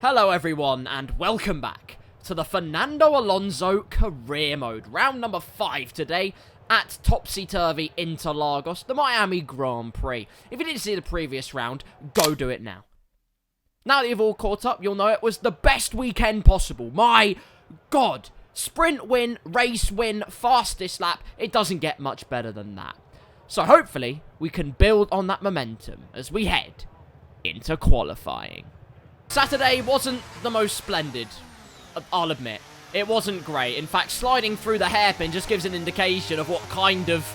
Hello everyone, and welcome back to the Fernando Alonso Career Mode. Round number 5 today at Topsy-Turvy Interlagos, the Miami Grand Prix. If you didn't see the previous round, go do it now. Now that you've all caught up, you'll know it was the best weekend possible. My God. Sprint win, race win, fastest lap. It doesn't get much better than that. So hopefully, we can build on that momentum as we head into qualifying. Saturday wasn't the most splendid, I'll admit. It wasn't great. In fact, sliding through the hairpin just gives an indication of what kind of,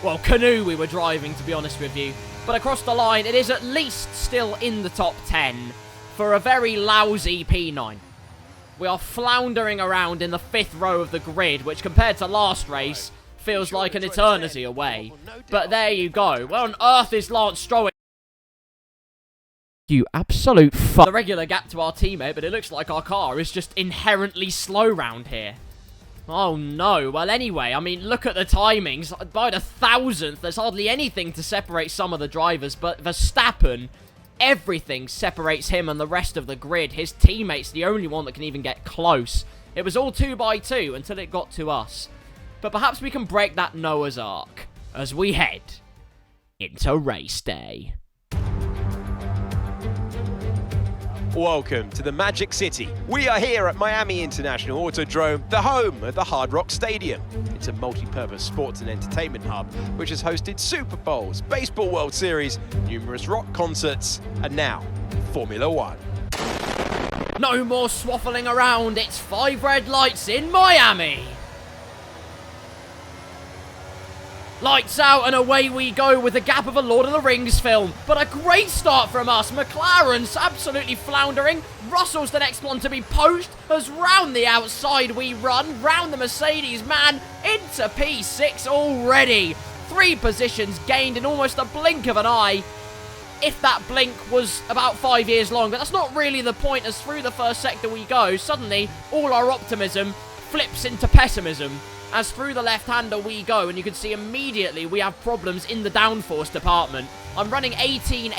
well, canoe we were driving, to be honest with you. But across the line, it is at least still in the top 10 for a very lousy P9. We are floundering around in the 5th row of the grid, which compared to last race, feels like an eternity away. But there you go. Where on earth is Lance Stroll? You absolute fuck. The regular gap to our teammate, but it looks like our car is just inherently slow round here. Oh no. Well, anyway, I mean, look at the timings. By the 1000th, there's hardly anything to separate some of the drivers, but Verstappen, everything separates him and the rest of the grid. His teammate's the only one that can even get close. It was all 2 by 2 until it got to us. But perhaps we can break that Noah's Ark as we head into race day. Welcome to the Magic City. We are here at Miami International Autodrome, the home of the Hard Rock Stadium. It's a multi-purpose sports and entertainment hub which has hosted Super Bowls, Baseball World Series, numerous rock concerts, and now Formula One. No more swaffling around, it's 5 red lights in Miami. Lights out and away we go with the gap of a Lord of the Rings film. But a great start from us. McLaren's absolutely floundering. Russell's the next one to be poached as round the outside we run. Round the Mercedes, man, into P6 already. 3 positions gained in almost a blink of an eye. If that blink was about 5 years long. But that's not really the point, as through the first sector we go. Suddenly, all our optimism flips into pessimism. As through the left-hander we go, and you can see immediately we have problems in the downforce department. I'm running 18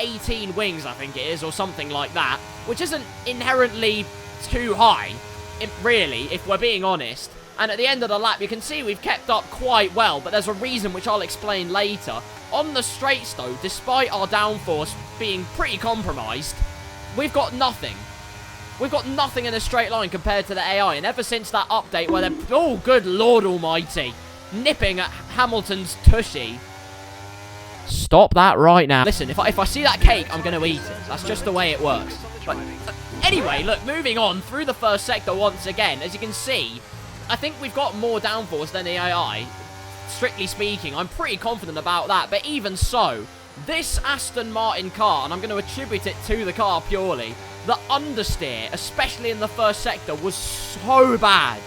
wings, I think it is, or something like that, which isn't inherently too high, really, if we're being honest. And at the end of the lap, you can see we've kept up quite well, but there's a reason which I'll explain later. On the straights, though, despite our downforce being pretty compromised, we've got nothing. We've got nothing in a straight line compared to the AI, and ever since that update where they're, oh, good Lord almighty, nipping at Hamilton's tushy. Stop that right now. Listen, if I see that cake, I'm going to eat it. That's just the way it works. But anyway, look, moving on through the first sector once again, as you can see, I think we've got more downforce than the AI. Strictly speaking, I'm pretty confident about that, but even so, this Aston Martin car, and I'm going to attribute it to the car purely, the understeer, especially in the first sector, was so bad.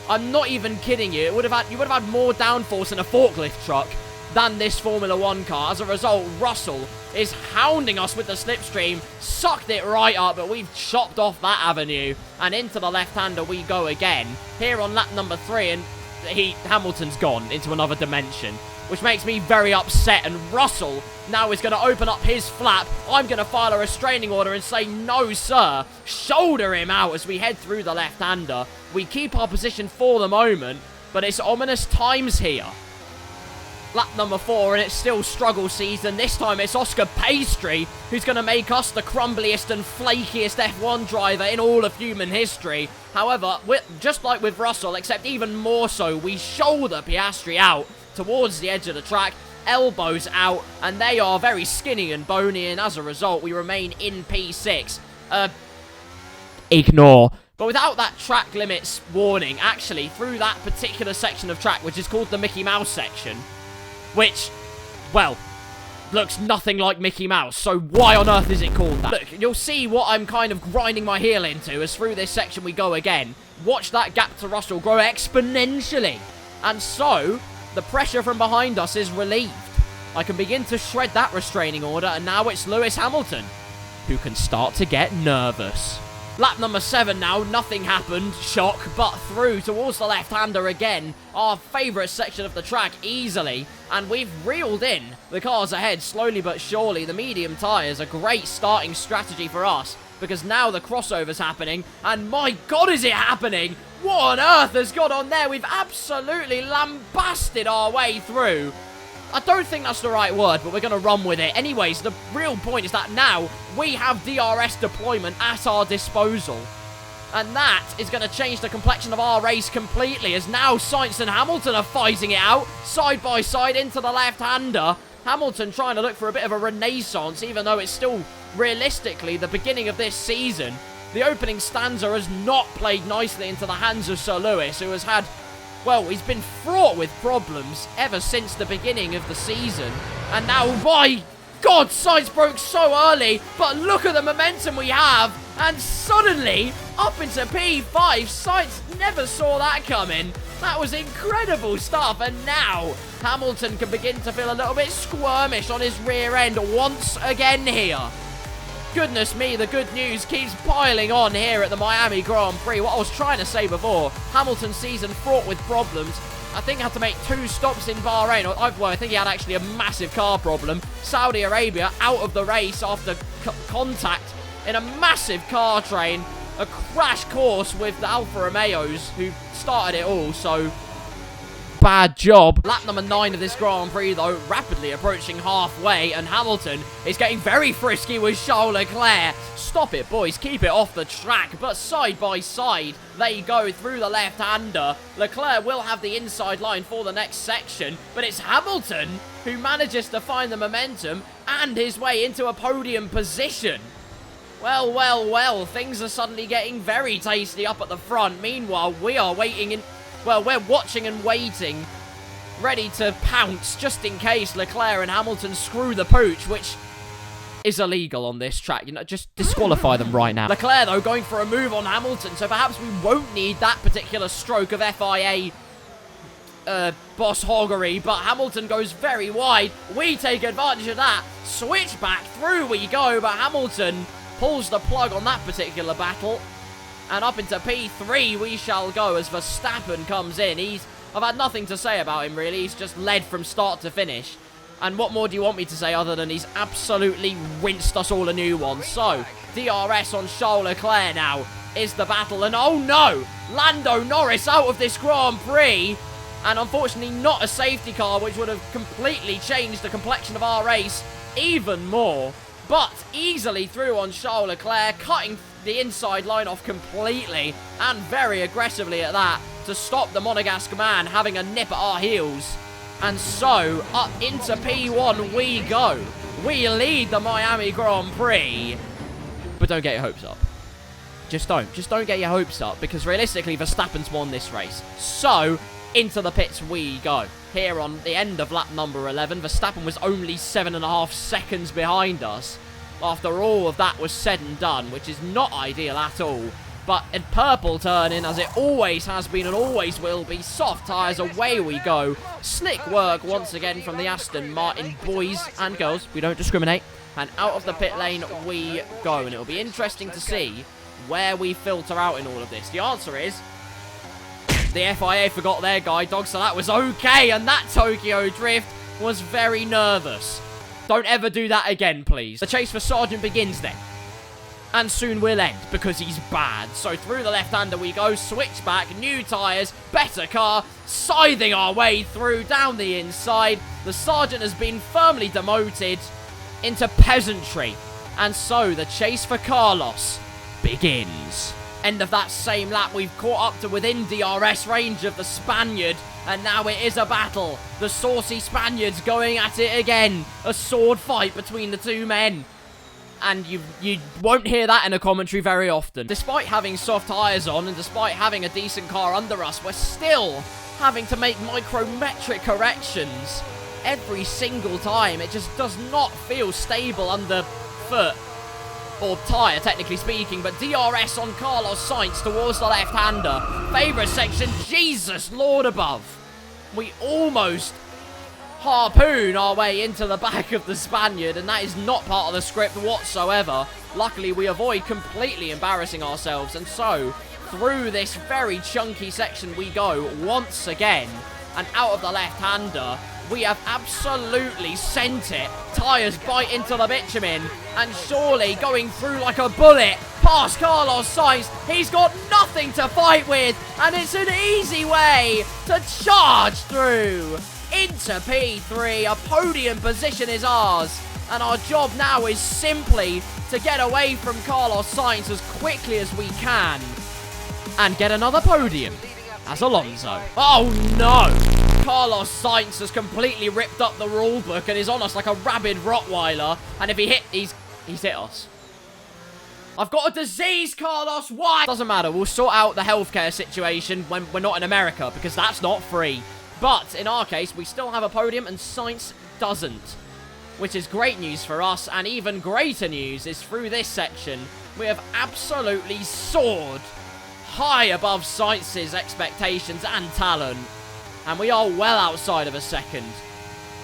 I'm not even kidding you. You would have had more downforce in a forklift truck than this Formula One car. As a result, Russell is hounding us with the slipstream, sucked it right up, but we've chopped off that avenue, and into the left-hander we go again. Here on lap number 3, and Hamilton's gone into another dimension, which makes me very upset, and Russell now is going to open up his flap. I'm going to file a restraining order and say, no, sir. Shoulder him out as we head through the left-hander. We keep our position for the moment, but it's ominous times here. Lap number 4, and it's still struggle season. This time it's Oscar Pastry who's going to make us the crumbliest and flakiest F1 driver in all of human history. However, just like with Russell, except even more so, we shoulder Piastri out towards the edge of the track, elbows out, and they are very skinny and bony, and as a result, we remain in P6. Ignore. But without that track limits warning, actually, through that particular section of track, which is called the Mickey Mouse section, which, well, looks nothing like Mickey Mouse, so why on earth is it called that? Look, you'll see what I'm kind of grinding my heel into as through this section we go again. Watch that gap to Russell grow exponentially. And so, the pressure from behind us is relieved. I can begin to shred that restraining order, and now it's Lewis Hamilton who can start to get nervous. Lap number 7 now, nothing happened, shock, but through towards the left-hander again, our favourite section of the track easily, and we've reeled in the cars ahead slowly but surely. The medium tyres, a great starting strategy for us, because now the crossover's happening, and my God, is it happening? What on earth has gone on there? We've absolutely lambasted our way through. I don't think that's the right word, but we're going to run with it. Anyways, the real point is that now we have DRS deployment at our disposal. And that is going to change the complexion of our race completely, as now Sainz and Hamilton are fighting it out, side by side into the left-hander. Hamilton trying to look for a bit of a renaissance, even though it's still realistically the beginning of this season. The opening stanza has not played nicely into the hands of Sir Lewis, who has had, well, he's been fraught with problems ever since the beginning of the season. And now, my God, Sainz broke so early, but look at the momentum we have. And suddenly, up into P5, Sainz never saw that coming. That was incredible stuff. And now, Hamilton can begin to feel a little bit squirmish on his rear end once again here. Goodness me, the good news keeps piling on here at the Miami Grand Prix. What I was trying to say before, Hamilton's season fraught with problems. I think he had to make 2 stops in Bahrain. Well, I think he had actually a massive car problem. Saudi Arabia out of the race after contact in a massive car train. A crash course with the Alfa Romeos, who started it all, so bad job. Lap number 9 of this Grand Prix, though, rapidly approaching halfway, and Hamilton is getting very frisky with Charles Leclerc. Stop it, boys. Keep it off the track. But side by side, they go through the left-hander. Leclerc will have the inside line for the next section, but it's Hamilton who manages to find the momentum and his way into a podium position. Well, well, well, things are suddenly getting very tasty up at the front. Meanwhile, we are waiting in... Well, we're watching and waiting, ready to pounce just in case Leclerc and Hamilton screw the pooch, which is illegal on this track. You know, just disqualify them right now. Leclerc, though, going for a move on Hamilton, so perhaps we won't need that particular stroke of FIA boss hoggery, but Hamilton goes very wide. We take advantage of that. Switch back through we go, but Hamilton pulls the plug on that particular battle. And up into P3 we shall go as Verstappen comes in. I've had nothing to say about him, really. He's just led from start to finish. And what more do you want me to say other than he's absolutely rinsed us all a new one? So, DRS on Charles Leclerc now is the battle. And oh no! Lando Norris out of this Grand Prix. And unfortunately not a safety car, which would have completely changed the complexion of our race even more. But easily through on Charles Leclerc, cutting the inside line off completely, and very aggressively at that, to stop the Monegasque man having a nip at our heels. And so, up into P1 we go. We lead the Miami Grand Prix. But don't get your hopes up. Just don't get your hopes up, because realistically Verstappen's won this race. So, into the pits we go. Here on the end of lap number 11, Verstappen was only 7.5 seconds behind us after all of that was said and done, which is not ideal at all. But in purple turning, as it always has been and always will be, soft tyres, away we go. Slick work once again from the Aston Martin boys and girls, we don't discriminate. And out of the pit lane we go, and it'll be interesting to see where we filter out in all of this. The answer is the FIA forgot their guide dog, so that was okay, and that Tokyo drift was very nervous. Don't ever do that again, please. The chase for Sargent begins then, and soon will end, because he's bad. So through the left-hander we go, switch back, new tyres, better car, scything our way through, down the inside. The Sergeant has been firmly demoted into peasantry, and so the chase for Carlos begins. End of that same lap, we've caught up to within DRS range of the Spaniard, and now it is a battle. The saucy Spaniards going at it again. A sword fight between the two men. And you won't hear that in a commentary very often. Despite having soft tyres on, and despite having a decent car under us, we're still having to make micrometric corrections every single time. It just does not feel stable underfoot. Or tyre, technically speaking, but DRS on Carlos Sainz towards the left-hander. Favourite section, Jesus Lord above. We almost harpoon our way into the back of the Spaniard, and that is not part of the script whatsoever. Luckily, we avoid completely embarrassing ourselves, and so, through this very chunky section we go once again, and out of the left-hander, we have absolutely sent it. Tyres bite into the bitumen, and surely going through like a bullet. past Carlos Sainz. He's got nothing to fight with, and it's an easy way to charge through into P3. A podium position is ours, and our job now is simply to get away from Carlos Sainz as quickly as we can and get another podium as Alonso. Oh no! Carlos Sainz has completely ripped up the rulebook and is on us like a rabid Rottweiler, and if he hit, he's hit us. I've got a disease, Carlos. Why? Doesn't matter. We'll sort out the healthcare situation when we're not in America, because that's not free. But in our case, we still have a podium and Sainz doesn't, which is great news for us. And even greater news is through this section, we have absolutely soared high above Sainz's expectations and talent, and we are well outside of a second.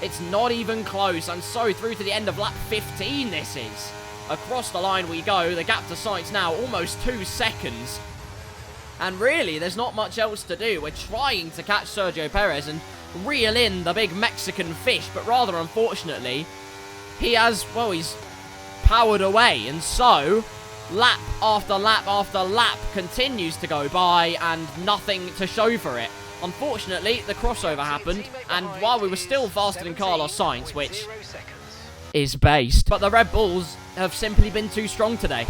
It's not even close, and so through to the end of lap 15 this is. Across the line we go. The gap to Sainz now almost 2 seconds. And really, there's not much else to do. We're trying to catch Sergio Perez and reel in the big Mexican fish, but rather unfortunately, he has, well, he's powered away. And so, lap after lap after lap continues to go by and nothing to show for it. Unfortunately, the crossover happened, and while we were still faster than Carlos Sainz, which is based, but the Red Bulls have simply been too strong today.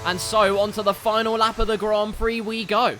And so, onto the final lap of the Grand Prix we go.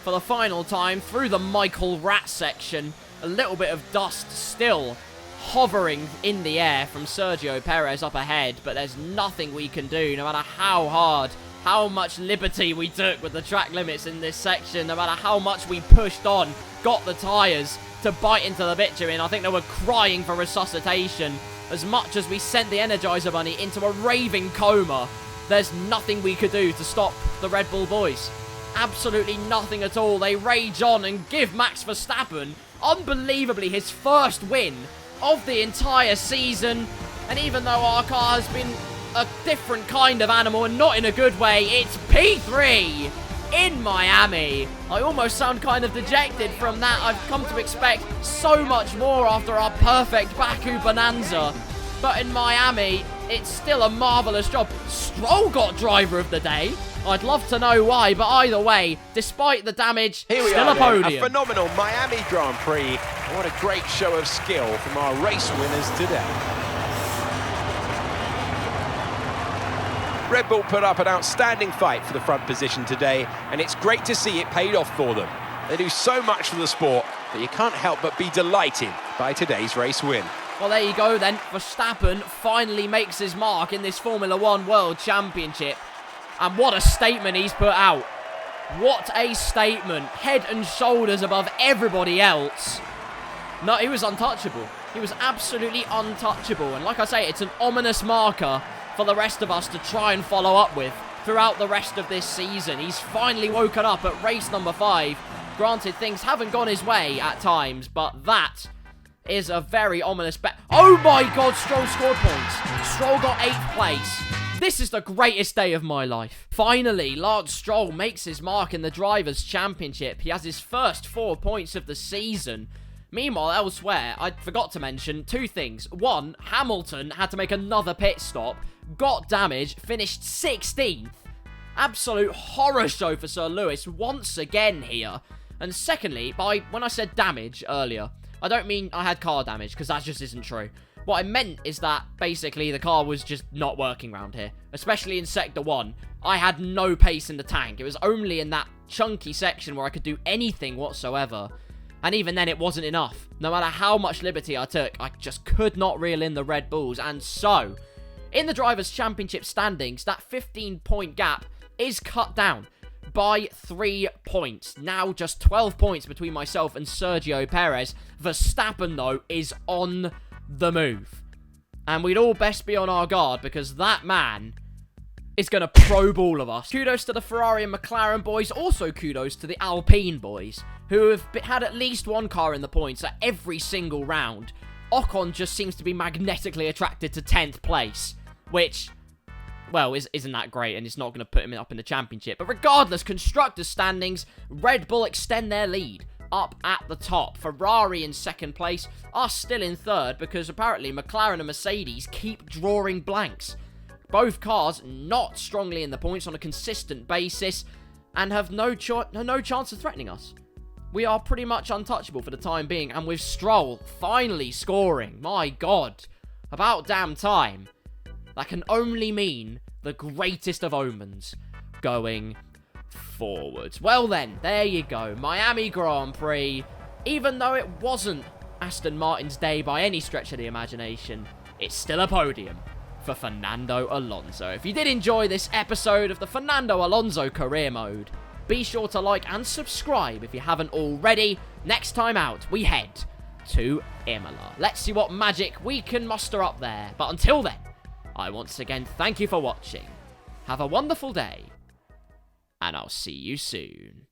For the final time, through the Michael Rat section, a little bit of dust still hovering in the air from Sergio Perez up ahead, but there's nothing we can do, no matter how hard, how much liberty we took with the track limits in this section, no matter how much we pushed on, got the tyres to bite into the bitumen. I think they were crying for resuscitation. As much as we sent the Energizer Bunny into a raving coma, there's nothing we could do to stop the Red Bull boys. Absolutely nothing at all. They rage on and give Max Verstappen, unbelievably, his first win of the entire season. And even though our car has been a different kind of animal and not in a good way, it's P3 in Miami. I almost sound kind of dejected from that. I've come to expect so much more after our perfect Baku bonanza. But in Miami, it's still a marvellous job. Stroll got driver of the day. I'd love to know why, but either way, despite the damage, Here we still are, a podium. A phenomenal Miami Grand Prix. What a great show of skill from our race winners today. Red Bull put up an outstanding fight for the front position today, and it's great to see it paid off for them. They do so much for the sport that you can't help but be delighted by today's race win. Well, there you go then. Verstappen finally makes his mark in this Formula 1 World Championship. And what a statement he's put out. What a statement. Head and shoulders above everybody else. No, he was untouchable. He was absolutely untouchable. And like I say, it's an ominous marker for the rest of us to try and follow up with throughout the rest of this season. He's finally woken up at race number 5. Granted, things haven't gone his way at times, but that is a very ominous bet. Oh my God, Stroll scored points. Stroll got 8th place. This is the greatest day of my life. Finally, Lance Stroll makes his mark in the Drivers' Championship. He has his first 4 points of the season. Meanwhile, elsewhere, I forgot to mention 2 things. 1, Hamilton had to make another pit stop, got damaged, finished 16th. Absolute horror show for Sir Lewis once again here. And secondly, when I said damage earlier, I don't mean I had car damage, because that just isn't true. What I meant is that, basically, the car was just not working around here. Especially in Sector 1. I had no pace in the tank. It was only in that chunky section where I could do anything whatsoever. And even then, it wasn't enough. No matter how much liberty I took, I just could not reel in the Red Bulls. And so, in the Drivers' Championship standings, that 15-point gap is cut down by 3 points. Now just 12 points between myself and Sergio Perez. Verstappen, though, is on the move. And we'd all best be on our guard, because that man is going to probe all of us. Kudos to the Ferrari and McLaren boys. Also kudos to the Alpine boys, who have had at least one car in the points at every single round. Ocon just seems to be magnetically attracted to 10th place, which, well, isn't that great, and it's not going to put him up in the championship. But regardless, Constructors' standings, Red Bull extend their lead up at the top. Ferrari in 2nd place, us still in 3rd, because apparently McLaren and Mercedes keep drawing blanks. Both cars not strongly in the points on a consistent basis and have no chance of threatening us. We are pretty much untouchable for the time being, and with Stroll finally scoring, my god, about damn time. That can only mean the greatest of omens going forwards. Well then, there you go, Miami Grand Prix. Even though it wasn't Aston Martin's day by any stretch of the imagination, it's still a podium for Fernando Alonso. If you did enjoy this episode of the Fernando Alonso Career Mode, be sure to like and subscribe if you haven't already. Next time out, we head to Imola. Let's see what magic we can muster up there. But until then, I once again thank you for watching. Have a wonderful day, and I'll see you soon.